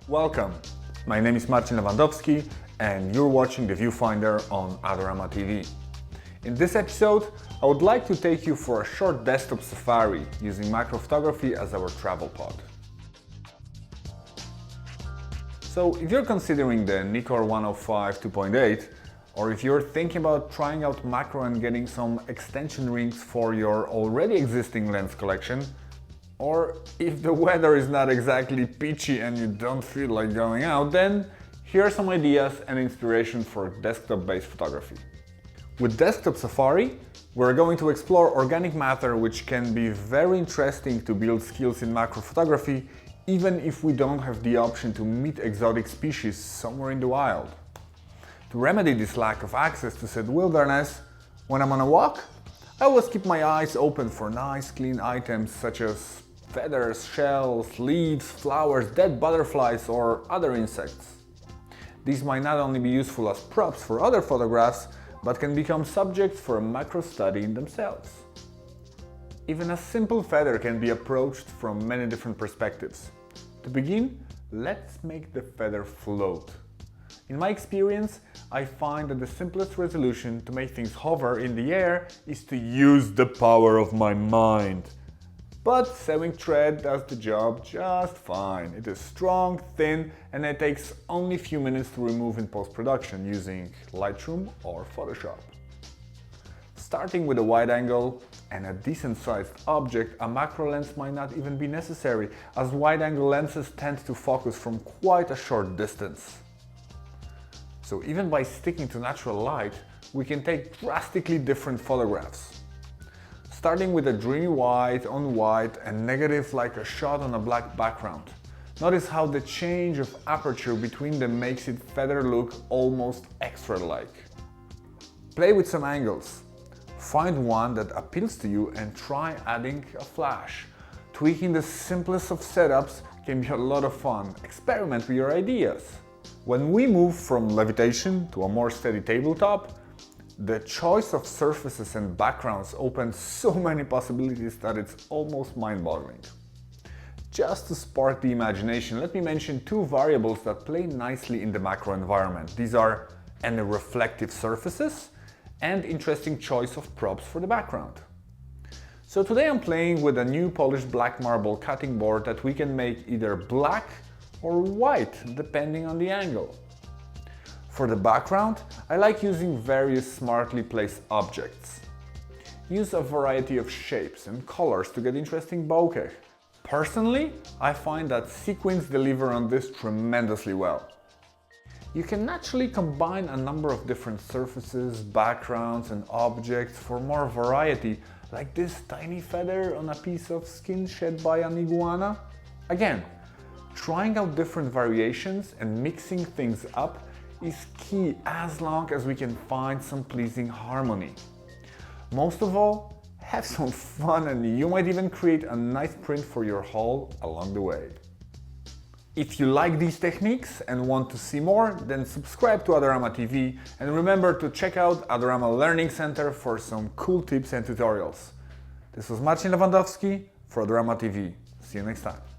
Welcome, my name is Marcin Lewandowski and you're watching the Viewfinder on Adorama TV. In this episode, I would like to take you for a short desktop safari using macro photography as our travel pod. So if you're considering the Nikon 105 2.8, or if you're thinking about trying out macro and getting some extension rings for your already existing lens collection, or if the weather is not exactly peachy and you don't feel like going out, then here are some ideas and inspiration for desktop-based photography. With Desktop Safari, we're going to explore organic matter, which can be very interesting to build skills in macro photography, even if we don't have the option to meet exotic species somewhere in the wild. To remedy this lack of access to said wilderness, when I'm on a walk, I always keep my eyes open for nice clean items such as feathers, shells, leaves, flowers, dead butterflies or other insects. These might not only be useful as props for other photographs, but can become subjects for a macro study in themselves. Even a simple feather can be approached from many different perspectives. To begin, let's make the feather float. In my experience, I find that the simplest resolution to make things hover in the air is to use the power of my mind. But sewing thread does the job just fine. It is strong, thin, and it takes only a few minutes to remove in post-production using Lightroom or Photoshop. Starting with a wide angle and a decent sized object, a macro lens might not even be necessary, as wide angle lenses tend to focus from quite a short distance. So even by sticking to natural light, we can take drastically different photographs. Starting with a dreamy white on white and negative like a shot on a black background. Notice how the change of aperture between them makes it feather look almost extra-like. Play with some angles. Find one that appeals to you and try adding a flash. Tweaking the simplest of setups can be a lot of fun. Experiment with your ideas. When we move from levitation to a more steady tabletop, the choice of surfaces and backgrounds opens so many possibilities that it's almost mind-boggling. Just to spark the imagination, let me mention two variables that play nicely in the macro environment. These are any reflective surfaces and interesting choice of props for the background. So today I'm playing with a new polished black marble cutting board that we can make either black or white depending on the angle. For the background, I like using various smartly placed objects. Use a variety of shapes and colors to get interesting bokeh. Personally, I find that sequins deliver on this tremendously well. You can naturally combine a number of different surfaces, backgrounds and objects for more variety, like this tiny feather on a piece of skin shed by an iguana. Again, trying out different variations and mixing things up is key as long as we can find some pleasing harmony. Most of all, have some fun and you might even create a nice print for your haul along the way. If you like these techniques and want to see more, then subscribe to Adorama TV and remember to check out Adorama Learning Center for some cool tips and tutorials. This was Marcin Lewandowski for Adorama TV. See you next time.